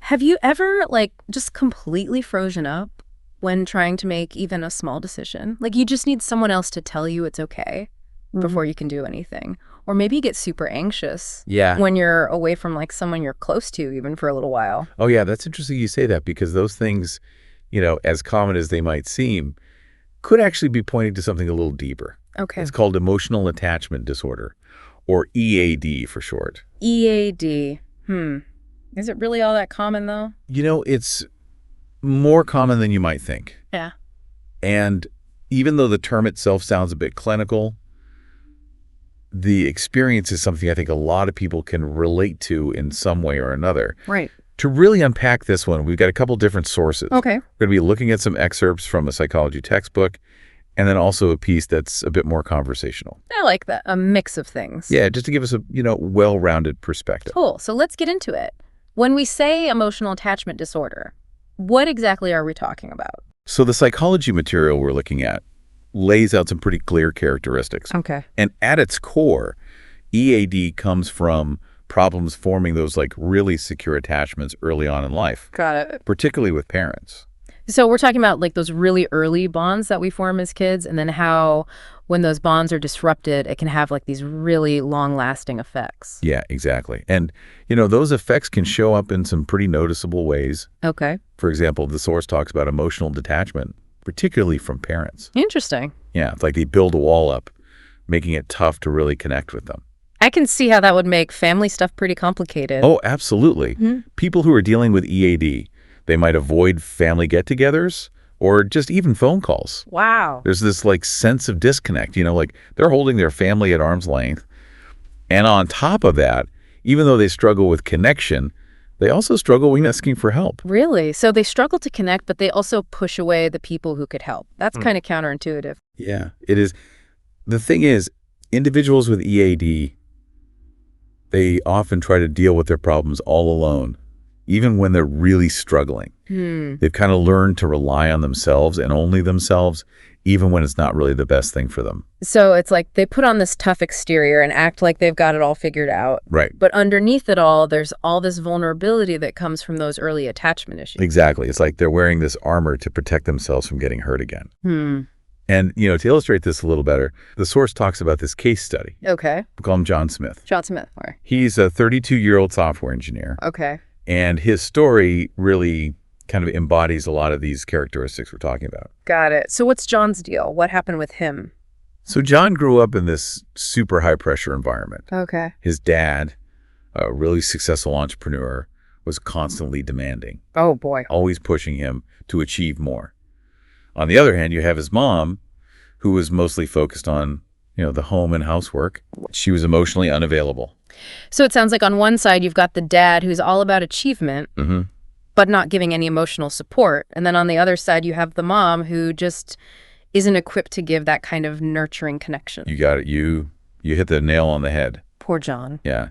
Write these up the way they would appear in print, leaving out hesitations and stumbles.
Have you ever, like, just completely frozen up when trying to make even a small decision? Like, you just need someone else to tell you it's okay before you can do anything. Or maybe you get super anxious Yeah. when you're away from, like, someone you're close to even for a little while. Oh, yeah, that's interesting you say that because those things, as common as they might seem, could actually be pointing to something a little deeper. Okay. It's called emotional attachment disorder, or EAD for short. EAD. Is it really all that common, though? It's more common than you might think. Yeah. And even though the term itself sounds a bit clinical, the experience is something I think a lot of people can relate to in some way or another. Right. To really unpack this one, we've got a couple different sources. Okay. We're going to be looking at some excerpts from a psychology textbook, and then also a piece that's a bit more conversational. I like that. A mix of things. Yeah, just to give us a, well-rounded perspective. Cool. So let's get into it. When we say emotional attachment disorder, what exactly are we talking about? So the psychology material we're looking at lays out some pretty clear characteristics. Okay. And at its core, EAD comes from problems forming those like really secure attachments early on in life, Got it. particularly with parents. So we're talking about like those really early bonds that we form as kids, and then how when those bonds are disrupted, it can have like these really long-lasting effects. Yeah, exactly. And, those effects can show up in some pretty noticeable ways. Okay. For example, the source talks about emotional detachment, particularly from parents. Interesting. Yeah, it's like they build a wall up, making it tough to really connect with them. I can see how that would make family stuff pretty complicated. Oh, absolutely. People who are dealing with EAD, they might avoid family get-togethers or just even phone calls. Wow. There's this like sense of disconnect, like they're holding their family at arm's length. And on top of that, even though they struggle with connection, they also struggle with asking for help. Really? So they struggle to connect, but they also push away the people who could help. That's kind of counterintuitive. Yeah, it is. The thing is, individuals with EAD, they often try to deal with their problems all alone, even when they're really struggling. They've kind of learned to rely on themselves and only themselves, even when it's not really the best thing for them. So it's like they put on this tough exterior and act like they've got it all figured out. Right. But underneath it all, there's all this vulnerability that comes from those early attachment issues. Exactly. It's like they're wearing this armor to protect themselves from getting hurt again. And, to illustrate this a little better, the source talks about this case study. Okay. We call him John Smith. John Smith. All right. He's a 32-year-old software engineer. Okay. And his story really kind of embodies a lot of these characteristics we're talking about. Got it. So what's John's deal? What happened with him? So John grew up in this super high-pressure environment. Okay. His dad, a really successful entrepreneur, was constantly demanding, Oh, boy. always pushing him to achieve more. On the other hand, you have his mom, who was mostly focused on, the home and housework. She was emotionally unavailable. So it sounds like on one side, you've got the dad who's all about achievement, but not giving any emotional support. And then on the other side, you have the mom who just isn't equipped to give that kind of nurturing connection. You got it. You hit the nail on the head. Poor John. Yeah.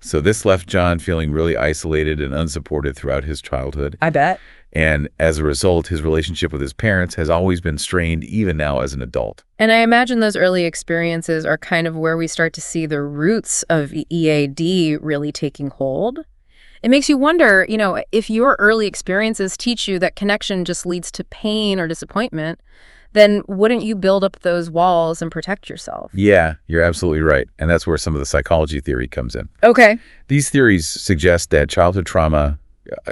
So this left John feeling really isolated and unsupported throughout his childhood. I bet. And as a result, his relationship with his parents has always been strained, even now as an adult. And I imagine those early experiences are kind of where we start to see the roots of EAD really taking hold. It makes you wonder, if your early experiences teach you that connection just leads to pain or disappointment, then wouldn't you build up those walls and protect yourself? Yeah, you're absolutely right. And that's where some of the psychology theory comes in. Okay. These theories suggest that childhood trauma,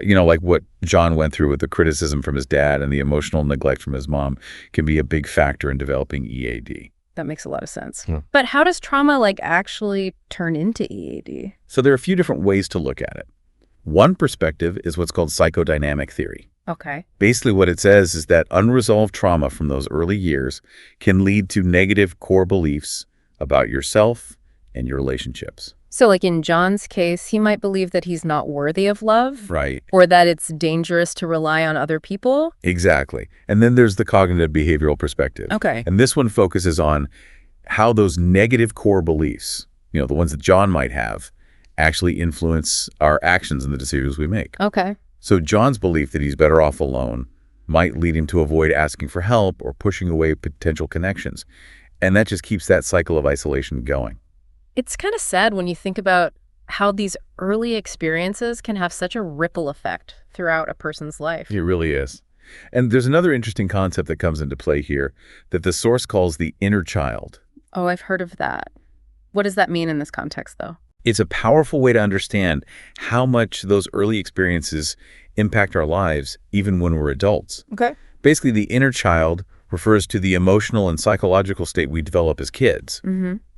like what John went through with the criticism from his dad and the emotional neglect from his mom, can be a big factor in developing EAD. That makes a lot of sense. But how does trauma actually turn into EAD? So there are a few different ways to look at it. One perspective is what's called psychodynamic theory. Okay. Basically, what it says is that unresolved trauma from those early years can lead to negative core beliefs about yourself and your relationships. So in John's case, he might believe that he's not worthy of love. Right. Or that it's dangerous to rely on other people. Exactly. And then there's the cognitive behavioral perspective. Okay. And this one focuses on how those negative core beliefs, the ones that John might have, actually influence our actions and the decisions we make. Okay. So John's belief that he's better off alone might lead him to avoid asking for help or pushing away potential connections. And that just keeps that cycle of isolation going. It's kind of sad when you think about how these early experiences can have such a ripple effect throughout a person's life. It really is. And there's another interesting concept that comes into play here that the source calls the inner child. Oh, I've heard of that. What does that mean in this context, though? It's a powerful way to understand how much those early experiences impact our lives, even when we're adults. Okay. Basically, the inner child refers to the emotional and psychological state we develop as kids.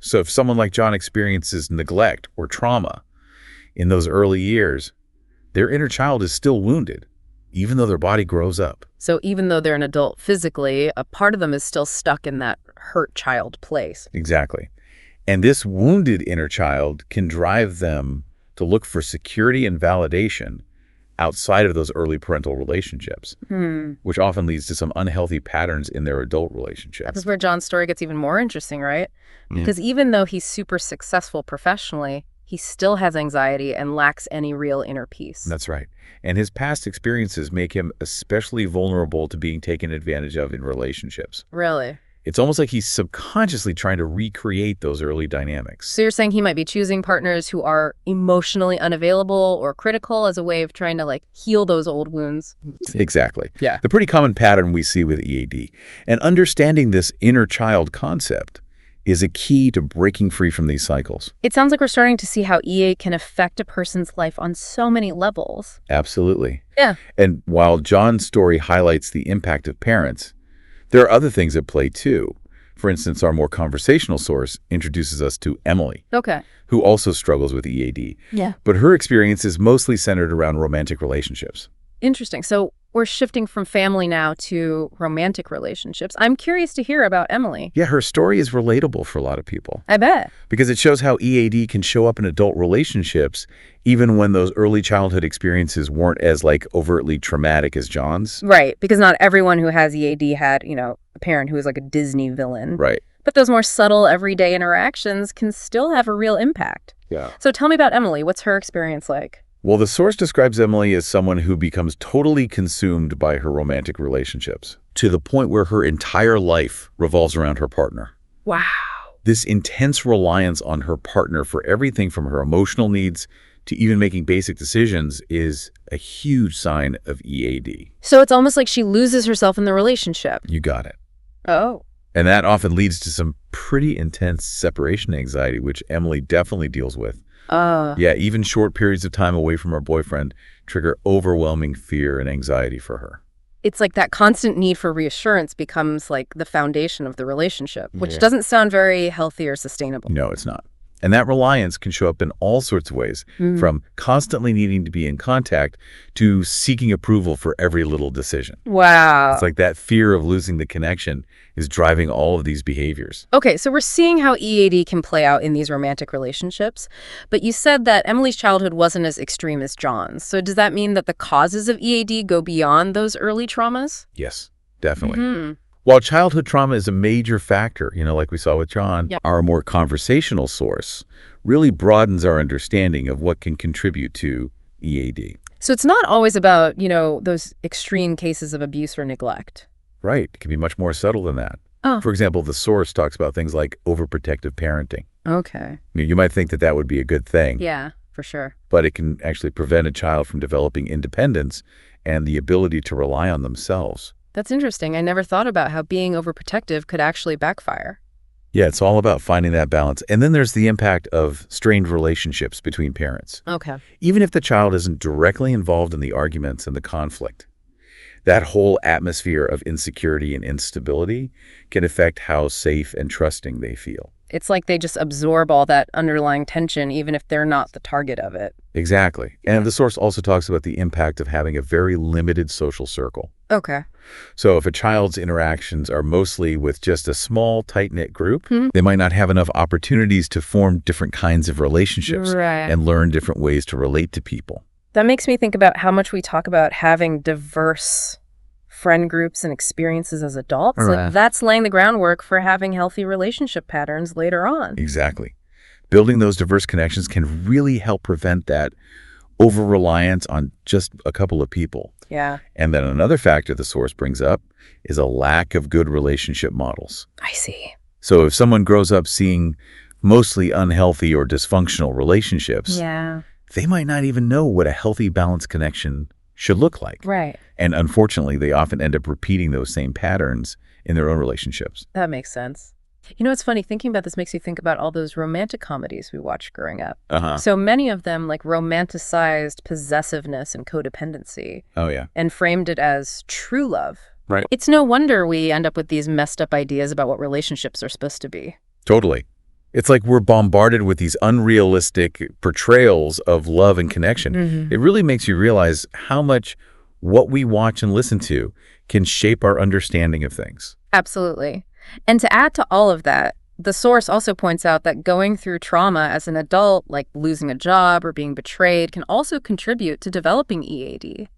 So if someone like John experiences neglect or trauma in those early years, their inner child is still wounded, even though their body grows up. So even though they're an adult physically, a part of them is still stuck in that hurt child place. Exactly. And this wounded inner child can drive them to look for security and validation outside of those early parental relationships, which often leads to some unhealthy patterns in their adult relationships. That's where John's story gets even more interesting, right? Because even though he's super successful professionally, he still has anxiety and lacks any real inner peace. That's right. And his past experiences make him especially vulnerable to being taken advantage of in relationships. Really? It's almost like he's subconsciously trying to recreate those early dynamics. So you're saying he might be choosing partners who are emotionally unavailable or critical as a way of trying to heal those old wounds? Exactly. Yeah. The pretty common pattern we see with EAD. And understanding this inner child concept is a key to breaking free from these cycles. It sounds like we're starting to see how EA can affect a person's life on so many levels. Absolutely. Yeah. And while John's story highlights the impact of parents, there are other things at play too. For instance, our more conversational source introduces us to Emily, Okay. who also struggles with EAD. Yeah. But her experience is mostly centered around romantic relationships. Interesting. So we're shifting from family now to romantic relationships. I'm curious to hear about Emily. Yeah, her story is relatable for a lot of people I bet. because it shows how EAD can show up in adult relationships even when those early childhood experiences weren't as overtly traumatic as John's. Right. Because not everyone who has EAD had, a parent who is like a Disney villain. Right. But those more subtle everyday interactions can still have a real impact. Yeah. So tell me about Emily. What's her experience like? Well, the source describes Emily as someone who becomes totally consumed by her romantic relationships to the point where her entire life revolves around her partner. Wow. This intense reliance on her partner for everything from her emotional needs to even making basic decisions is a huge sign of EAD. So it's almost like she loses herself in the relationship. You got it. Oh. And that often leads to some pretty intense separation anxiety, which Emily definitely deals with. Yeah, even short periods of time away from her boyfriend trigger overwhelming fear and anxiety for her. It's like that constant need for reassurance becomes like the foundation of the relationship, which doesn't sound very healthy or sustainable. No, it's not. And that reliance can show up in all sorts of ways, from constantly needing to be in contact to seeking approval for every little decision. Wow. It's like that fear of losing the connection is driving all of these behaviors. Okay, so we're seeing how EAD can play out in these romantic relationships, but you said that Emily's childhood wasn't as extreme as John's. So does that mean that the causes of EAD go beyond those early traumas? Yes, definitely. While childhood trauma is a major factor, like we saw with John, our more conversational source really broadens our understanding of what can contribute to EAD. So it's not always about, those extreme cases of abuse or neglect. Right. It can be much more subtle than that. Oh. For example, the source talks about things like overprotective parenting. Okay. You might think that would be a good thing, Yeah, for sure. but it can actually prevent a child from developing independence and the ability to rely on themselves. That's interesting. I never thought about how being overprotective could actually backfire. Yeah, it's all about finding that balance. And then there's the impact of strained relationships between parents. Okay. Even if the child isn't directly involved in the arguments and the conflict, that whole atmosphere of insecurity and instability can affect how safe and trusting they feel. It's like they just absorb all that underlying tension, even if they're not the target of it. Exactly. And the source also talks about the impact of having a very limited social circle. Okay. So if a child's interactions are mostly with just a small, tight-knit group, they might not have enough opportunities to form different kinds of relationships and learn different ways to relate to people. That makes me think about how much we talk about having diverse friend groups and experiences as adults. Like that's laying the groundwork for having healthy relationship patterns later on. Exactly. Building those diverse connections can really help prevent that over-reliance on just a couple of people. Yeah. And then another factor the source brings up is a lack of good relationship models. I see. So if someone grows up seeing mostly unhealthy or dysfunctional relationships, Yeah. they might not even know what a healthy, balanced connection should look like. Right. And unfortunately, they often end up repeating those same patterns in their own relationships. That makes sense. You know, it's funny, thinking about this makes you think about all those romantic comedies we watched growing up. Uh-huh. So many of them like romanticized possessiveness and codependency Oh, yeah. and framed it as true love. Right. It's no wonder we end up with these messed up ideas about what relationships are supposed to be. Totally. It's like we're bombarded with these unrealistic portrayals of love and connection. It really makes you realize how much what we watch and listen to can shape our understanding of things. Absolutely. And to add to all of that, the source also points out that going through trauma as an adult, like losing a job or being betrayed, can also contribute to developing EAD.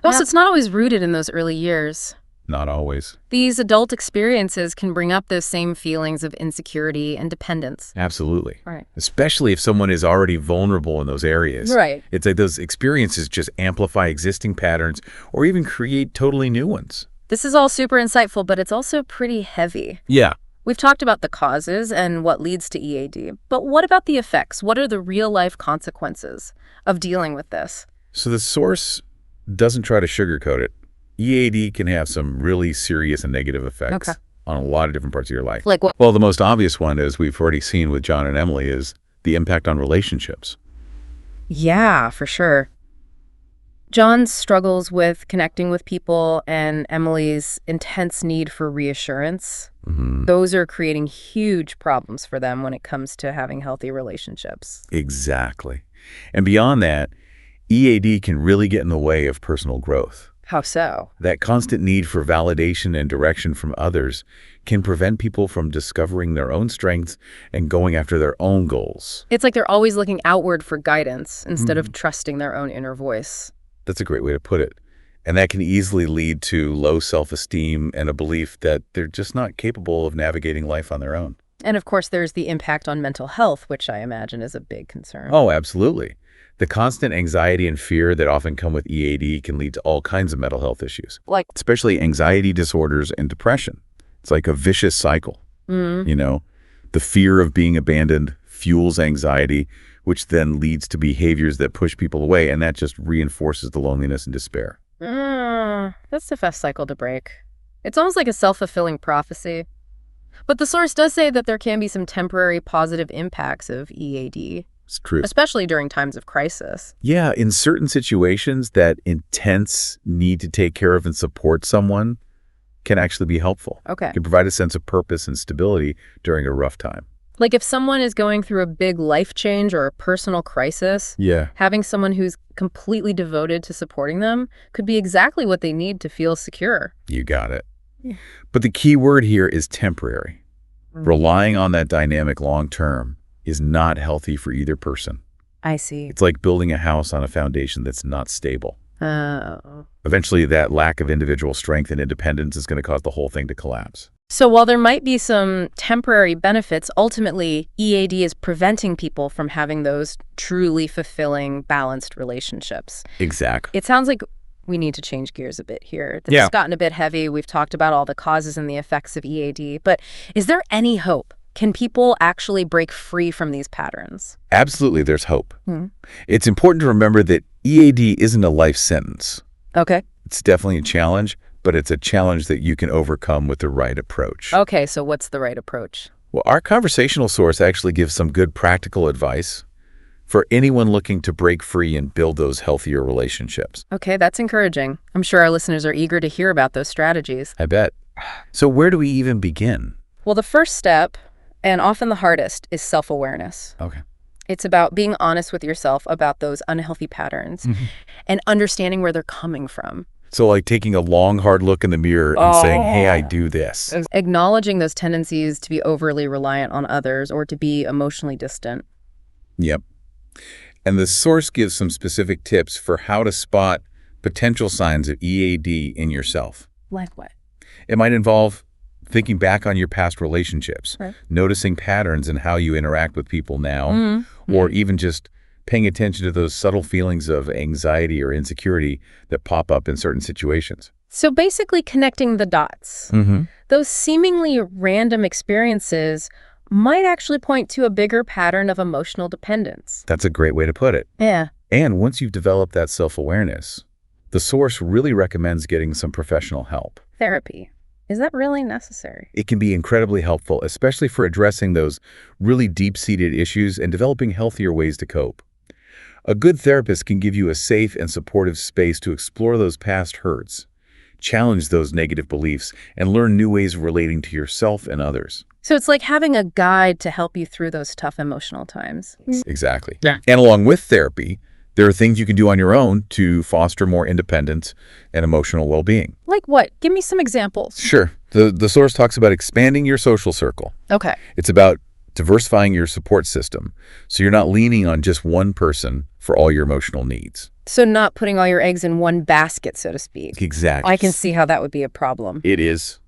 Also, it's not always rooted in those early years. Not always. These adult experiences can bring up those same feelings of insecurity and dependence. Absolutely. Right. Especially if someone is already vulnerable in those areas. Right. It's like those experiences just amplify existing patterns or even create totally new ones. This is all super insightful, but it's also pretty heavy. Yeah. We've talked about the causes and what leads to EAD, but what about the effects? What are the real-life consequences of dealing with this? So the source doesn't try to sugarcoat it. EAD can have some really serious and negative effects on a lot of different parts of your life. Like what? Well, the most obvious one, as we've already seen with John and Emily, is the impact on relationships. Yeah, for sure. John struggles with connecting with people, and Emily's intense need for reassurance. Those are creating huge problems for them when it comes to having healthy relationships. Exactly. And beyond that, EAD can really get in the way of personal growth. How so? That constant need for validation and direction from others can prevent people from discovering their own strengths and going after their own goals. It's like they're always looking outward for guidance instead of trusting their own inner voice. That's a great way to put it. And that can easily lead to low self-esteem and a belief that they're just not capable of navigating life on their own. And of course, there's the impact on mental health, which I imagine is a big concern. Oh, absolutely. The constant anxiety and fear that often come with EAD can lead to all kinds of mental health issues, Like, especially anxiety disorders and depression. It's like a vicious cycle. You know, the fear of being abandoned fuels anxiety, which then leads to behaviors that push people away, and that just reinforces the loneliness and despair. that's the fast cycle to break. It's almost like a self-fulfilling prophecy. But the source does say that there can be some temporary positive impacts of EAD, It's true. especially during times of crisis. Yeah, in certain situations, that intense need to take care of and support someone can actually be helpful. Okay. It can provide a sense of purpose and stability during a rough time. Like if someone is going through a big life change or a personal crisis, Yeah. having someone who's completely devoted to supporting them could be exactly what they need to feel secure. You got it. But the key word here is temporary. Relying on that dynamic long term is not healthy for either person. I see. It's like building a house on a foundation that's not stable. Oh. Eventually, that lack of individual strength and independence is going to cause the whole thing to collapse. So while there might be some temporary benefits, ultimately, EAD is preventing people from having those truly fulfilling, balanced relationships. Exactly. It sounds like we need to change gears a bit here. This Yeah. has gotten a bit heavy. We've talked about all the causes and the effects of EAD, but is there any hope? Can people actually break free from these patterns? Absolutely, there's hope. It's important to remember that EAD isn't a life sentence. Okay. It's definitely a challenge, but it's a challenge that you can overcome with the right approach. Okay, so what's the right approach? Well, our conversational source actually gives some good practical advice for anyone looking to break free and build those healthier relationships. Okay, that's encouraging. I'm sure our listeners are eager to hear about those strategies. I bet. So where do we even begin? Well, the first step, and often the hardest, is self-awareness. Okay. It's about being honest with yourself about those unhealthy patterns and understanding where they're coming from. So like taking a long, hard look in the mirror and saying, hey, I do this. Acknowledging those tendencies to be overly reliant on others or to be emotionally distant. Yep. And the source gives some specific tips for how to spot potential signs of EAD in yourself. Like what? It might involve thinking back on your past relationships, noticing patterns in how you interact with people now, or even just paying attention to those subtle feelings of anxiety or insecurity that pop up in certain situations. So basically connecting the dots. Those seemingly random experiences might actually point to a bigger pattern of emotional dependence. That's a great way to put it. Yeah. And once you've developed that self-awareness, the source really recommends getting some professional help. Therapy. Is that really necessary? It can be incredibly helpful, especially for addressing those really deep-seated issues and developing healthier ways to cope. A good therapist can give you a safe and supportive space to explore those past hurts, challenge those negative beliefs, and learn new ways of relating to yourself and others. So it's like having a guide to help you through those tough emotional times. Exactly. Yeah. And along with therapy, there are things you can do on your own to foster more independence and emotional well-being. Like what? Give me some examples. Sure. The source talks about expanding your social circle. Okay. It's about diversifying your support system so you're not leaning on just one person for all your emotional needs. So not putting all your eggs in one basket, so to speak. Exactly. I can see how that would be a problem. It is.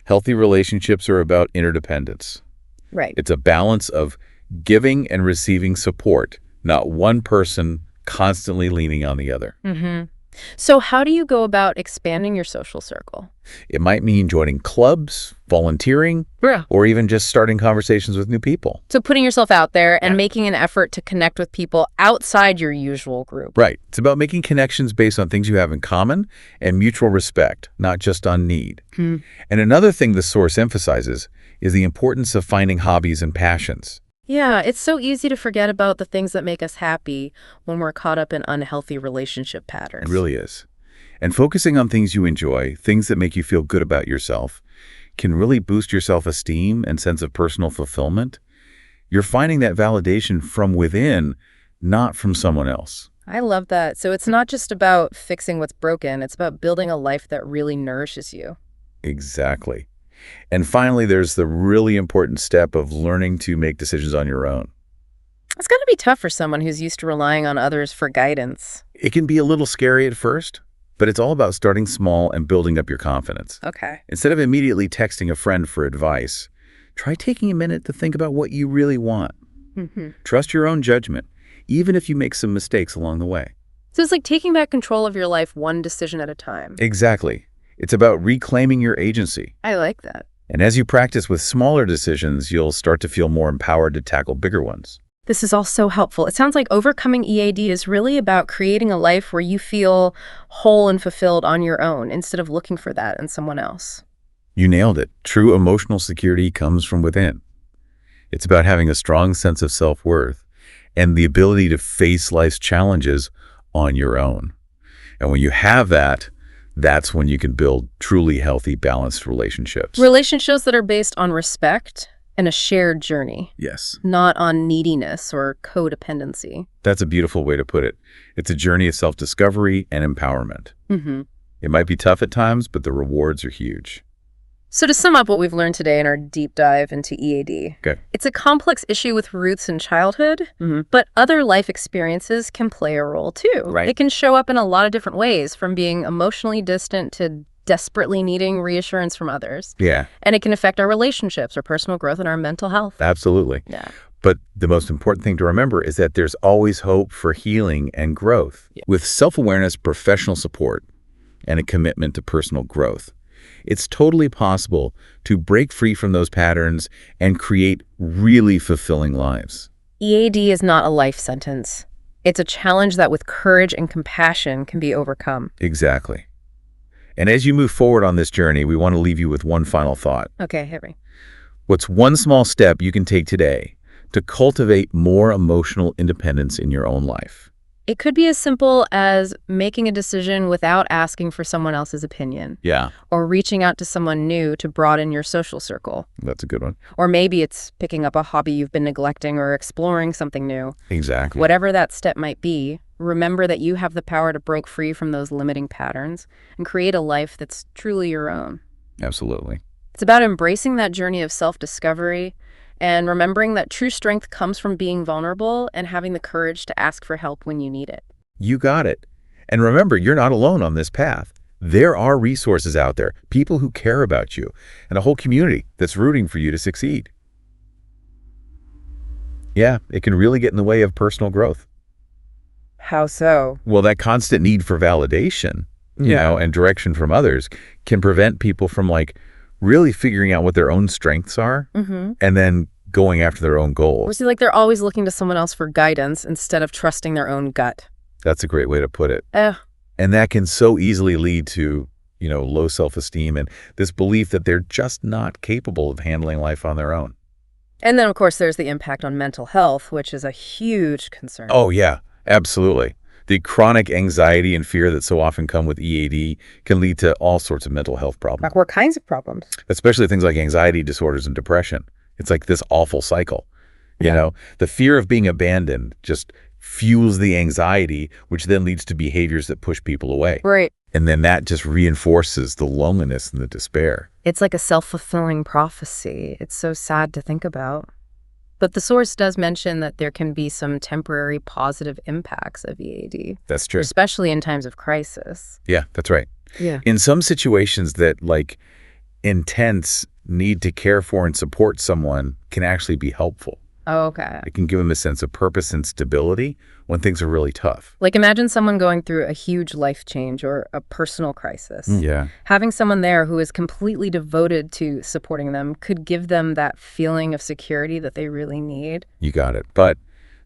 Healthy relationships are about interdependence. Right. It's a balance of giving and receiving support, not one person constantly leaning on the other. Mm-hmm. So how do you go about expanding your social circle? It might mean joining clubs, volunteering, Yeah. or even just starting conversations with new people. So putting yourself out there and making an effort to connect with people outside your usual group. Right. It's about making connections based on things you have in common and mutual respect, not just on need. And another thing the source emphasizes is the importance of finding hobbies and passions. Yeah, it's so easy to forget about the things that make us happy when we're caught up in unhealthy relationship patterns. It really is. And focusing on things you enjoy, things that make you feel good about yourself, can really boost your self-esteem and sense of personal fulfillment. You're finding that validation from within, not from someone else. I love that. So it's not just about fixing what's broken. It's about building a life that really nourishes you. Exactly. And finally, there's the really important step of learning to make decisions on your own. It's going to be tough for someone who's used to relying on others for guidance. It can be a little scary at first, but it's all about starting small and building up your confidence. Okay. Instead of immediately texting a friend for advice, try taking a minute to think about what you really want. Trust your own judgment, even if you make some mistakes along the way. So it's like taking back control of your life one decision at a time. Exactly. It's about reclaiming your agency. I like that. And as you practice with smaller decisions, you'll start to feel more empowered to tackle bigger ones. This is all so helpful. It sounds like overcoming EAD is really about creating a life where you feel whole and fulfilled on your own instead of looking for that in someone else. You nailed it. True emotional security comes from within. It's about having a strong sense of self-worth and the ability to face life's challenges on your own. And when you have that, that's when you can build truly healthy, balanced relationships. Relationships that are based on respect and a shared journey, Yes. not on neediness or codependency. That's a beautiful way to put it. It's a journey of self-discovery and empowerment. It might be tough at times, but the rewards are huge. So to sum up what we've learned today in our deep dive into EAD, Okay. it's a complex issue with roots in childhood, but other life experiences can play a role too. Right. It can show up in a lot of different ways, from being emotionally distant to desperately needing reassurance from others. Yeah, And it can affect our relationships, our personal growth, and our mental health. absolutely. Yeah. But the most important thing to remember is that there's always hope for healing and growth. With self-awareness, professional support, and a commitment to personal growth, it's totally possible to break free from those patterns and create really fulfilling lives. EAD is not a life sentence. It's a challenge that with courage and compassion can be overcome. Exactly. And as you move forward on this journey, we want to leave you with one final thought. Okay, hit me. What's one small step you can take today to cultivate more emotional independence in your own life? It could be as simple as making a decision without asking for someone else's opinion, Yeah, or reaching out to someone new to broaden your social circle. that's a good one. Or maybe it's picking up a hobby you've been neglecting or exploring something new. Exactly. Whatever that step might be, remember that you have the power to break free from those limiting patterns and create a life that's truly your own. Absolutely. It's about embracing that journey of self-discovery and remembering that true strength comes from being vulnerable and having the courage to ask for help when you need it. You got it. And remember, you're not alone on this path. There are resources out there, people who care about you, and a whole community that's rooting for you to succeed. Yeah, it can really get in the way of personal growth. How so? Well, that constant need for validation, you know, and direction from others can prevent people from really figuring out what their own strengths are and then going after their own Or goals. see, like they're always looking to someone else for guidance instead of trusting their own gut. That's a great way to put it. Eh, And that can so easily lead to, low self-esteem and this belief that they're just not capable of handling life on their own. And then, of course, there's the impact on mental health, which is a huge concern. Oh, yeah, absolutely. The chronic anxiety and fear that so often come with EAD can lead to all sorts of mental health problems, Like what kinds of problems? especially things like anxiety disorders and depression. It's like this awful cycle. The fear of being abandoned just fuels the anxiety, which then leads to behaviors that push people away. Right. And then that just reinforces the loneliness and the despair. It's like a self-fulfilling prophecy. It's so sad to think about. But the source does mention that there can be some temporary positive impacts of EAD, That's true. especially in times of crisis. Yeah, that's right. Yeah. In some situations that intense need to care for and support someone can actually be helpful. Oh, okay. It can give them a sense of purpose and stability when things are really tough. Like imagine someone going through a huge life change or a personal crisis. Yeah. Having someone there who is completely devoted to supporting them could give them that feeling of security that they really need. You got it. But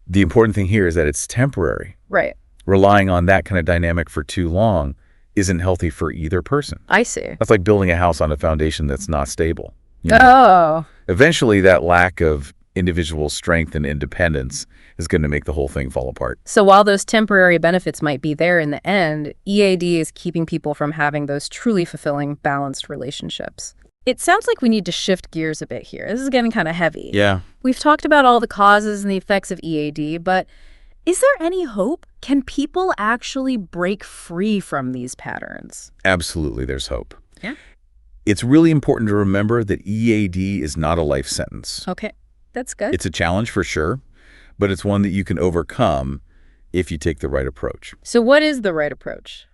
the important thing here is that it's temporary. Right. Relying on that kind of dynamic for too long isn't healthy for either person. I see. That's like building a house on a foundation that's not stable. you know? Oh, Eventually, that lack of individual strength and independence is going to make the whole thing fall apart. so while those temporary benefits might be there in the end, EAD is keeping people from having those truly fulfilling, balanced relationships. It sounds like we need to shift gears a bit here. This is getting kind of heavy. Yeah. We've talked about all the causes and the effects of EAD, but is there any hope? Can people actually break free from these patterns? Absolutely, there's hope. Yeah. It's really important to remember that EAD is not a life sentence. Okay, that's good. It's a challenge for sure, but it's one that you can overcome if you take the right approach. So what is the right approach?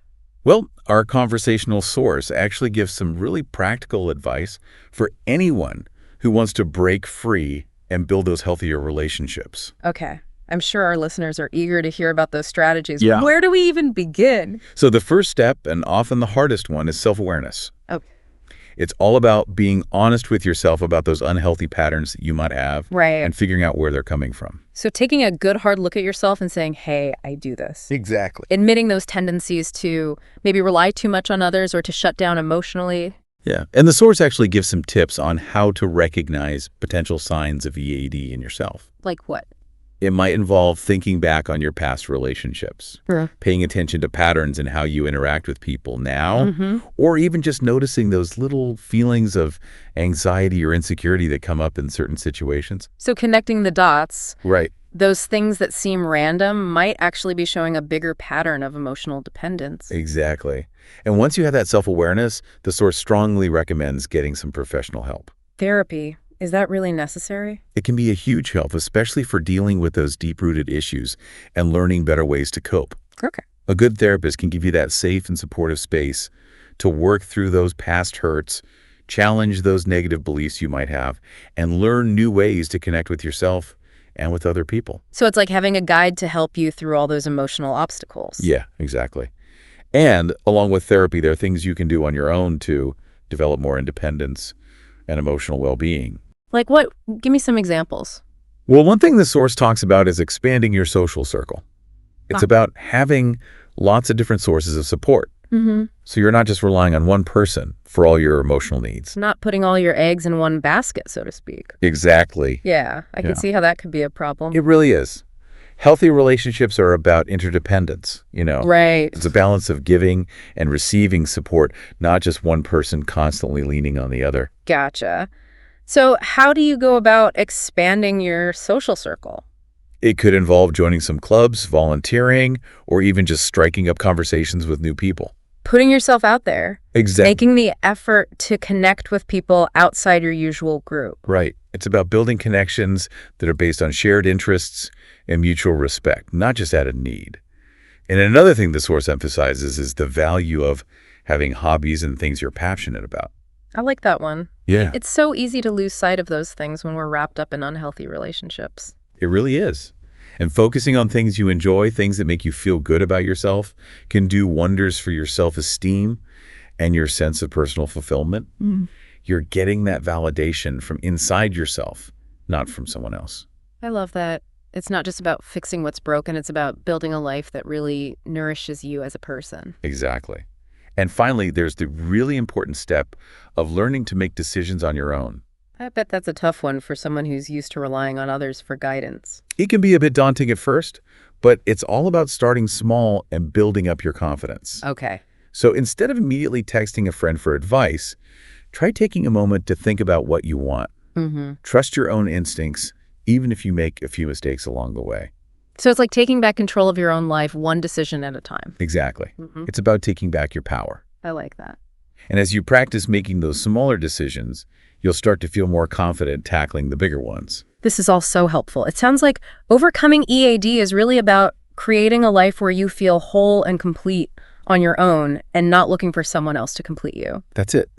Well, our conversational source actually gives some really practical advice for anyone who wants to break free and build those healthier relationships. Okay, I'm sure our listeners are eager to hear about those strategies. Yeah. Where do we even begin? So the first step, and often the hardest one, is self-awareness. Oh, It's all about being honest with yourself about those unhealthy patterns that you might have right. and figuring out where they're coming from. So taking a good hard look at yourself and saying, hey, I do this. Exactly. Admitting those tendencies to maybe rely too much on others or to shut down emotionally. Yeah. And the source actually gives some tips on how to recognize potential signs of EAD in yourself. Like what? It might involve thinking back on your past relationships, paying attention to patterns in how you interact with people now, or even just noticing those little feelings of anxiety or insecurity that come up in certain situations. So connecting the dots, Right. those things that seem random might actually be showing a bigger pattern of emotional dependence. Exactly. And once you have that self-awareness, the source strongly recommends getting some professional help. Therapy, is that really necessary? It can be a huge help, especially for dealing with those deep-rooted issues and learning better ways to cope. Okay. A good therapist can give you that safe and supportive space to work through those past hurts, challenge those negative beliefs you might have, and learn new ways to connect with yourself and with other people. So it's like having a guide to help you through all those emotional obstacles. Yeah, exactly. And along with therapy, there are things you can do on your own to develop more independence and emotional well-being. Like what? Give me some examples. Well, one thing the source talks about is expanding your social circle. It's about having lots of different sources of support. So you're not just relying on one person for all your emotional needs. Not putting all your eggs in one basket, so to speak. Exactly. Yeah, I can see how that could be a problem. It really is. Healthy relationships are about interdependence, Right. It's a balance of giving and receiving support, not just one person constantly leaning on the other. Gotcha. So how do you go about expanding your social circle? It could involve joining some clubs, volunteering, or even just striking up conversations with new people. Putting yourself out there. Exactly. Making the effort to connect with people outside your usual group. Right. It's about building connections that are based on shared interests and mutual respect, not just out of need. And another thing the source emphasizes is the value of having hobbies and things you're passionate about. I like that one. Yeah, It's so easy to lose sight of those things when we're wrapped up in unhealthy relationships. it really is. And focusing on things you enjoy, things that make you feel good about yourself, can do wonders for your self-esteem and your sense of personal fulfillment. You're getting that validation from inside yourself not from someone else. I love that. It's not just about fixing what's broken, it's about building a life that really nourishes you as a person. Exactly. And finally, there's the really important step of learning to make decisions on your own. I bet that's a tough one for someone who's used to relying on others for guidance. It can be a bit daunting at first, but it's all about starting small and building up your confidence. Okay. So instead of immediately texting a friend for advice, try taking a moment to think about what you want. Trust your own instincts, even if you make a few mistakes along the way. So it's like taking back control of your own life one decision at a time. Exactly. It's about taking back your power. I like that. And as you practice making those smaller decisions, you'll start to feel more confident tackling the bigger ones. This is all so helpful. It sounds like overcoming EAD is really about creating a life where you feel whole and complete on your own and not looking for someone else to complete you. That's it.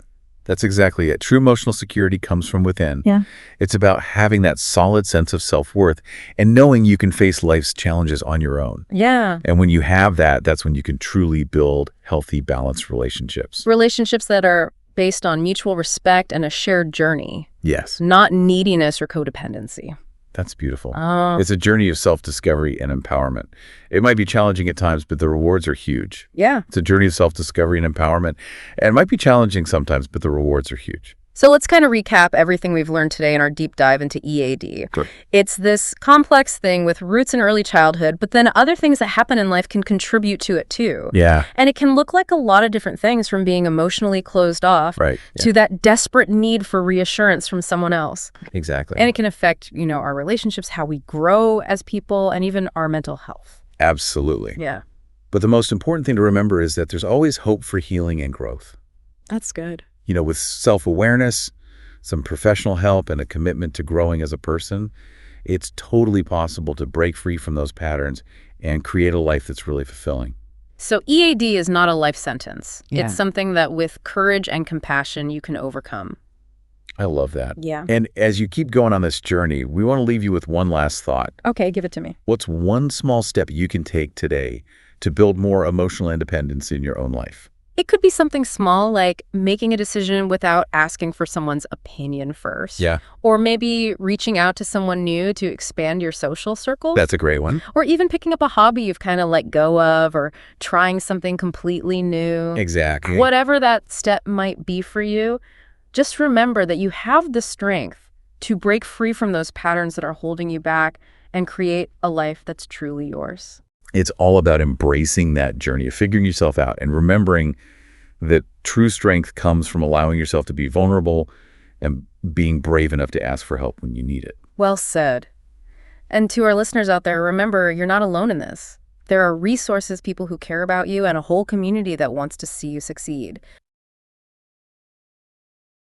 That's exactly it. True emotional security comes from within. Yeah. It's about having that solid sense of self-worth and knowing you can face life's challenges on your own. Yeah. And when you have that, that's when you can truly build healthy, balanced relationships. Relationships that are based on mutual respect and a shared journey, Yes, not neediness or codependency. that's beautiful. It's a journey of self-discovery and empowerment. It might be challenging at times, but the rewards are huge. Yeah. It's a journey of self-discovery and empowerment. And it might be challenging sometimes, but the rewards are huge. So let's kind of recap everything we've learned today in our deep dive into EAD. Sure. It's this complex thing with roots in early childhood, but then other things that happen in life can contribute to it too. Yeah. And it can look like a lot of different things, from being emotionally closed off Right. to that desperate need for reassurance from someone else. Exactly. And it can affect, our relationships, how we grow as people, and even our mental health. Absolutely. Yeah, But the most important thing to remember is that there's always hope for healing and growth. that's good. With self-awareness, some professional help, and a commitment to growing as a person, it's totally possible to break free from those patterns and create a life that's really fulfilling. So EAD is not a life sentence. Yeah. It's something that with courage and compassion you can overcome. I love that. Yeah. And as you keep going on this journey, we want to leave you with one last thought. Okay, give it to me. What's one small step you can take today to build more emotional independence in your own life? It could be something small, like making a decision without asking for someone's opinion first. Yeah, Or maybe reaching out to someone new to expand your social circle. that's a great one. Or even picking up a hobby you've kind of let go of, or trying something completely new. Exactly. Whatever that step might be for you, just remember that you have the strength to break free from those patterns that are holding you back and create a life that's truly yours. It's all about embracing that journey of figuring yourself out and remembering that true strength comes from allowing yourself to be vulnerable and being brave enough to ask for help when you need it. Well said. And to our listeners out there, remember, you're not alone in this. There are resources, people who care about you, and a whole community that wants to see you succeed.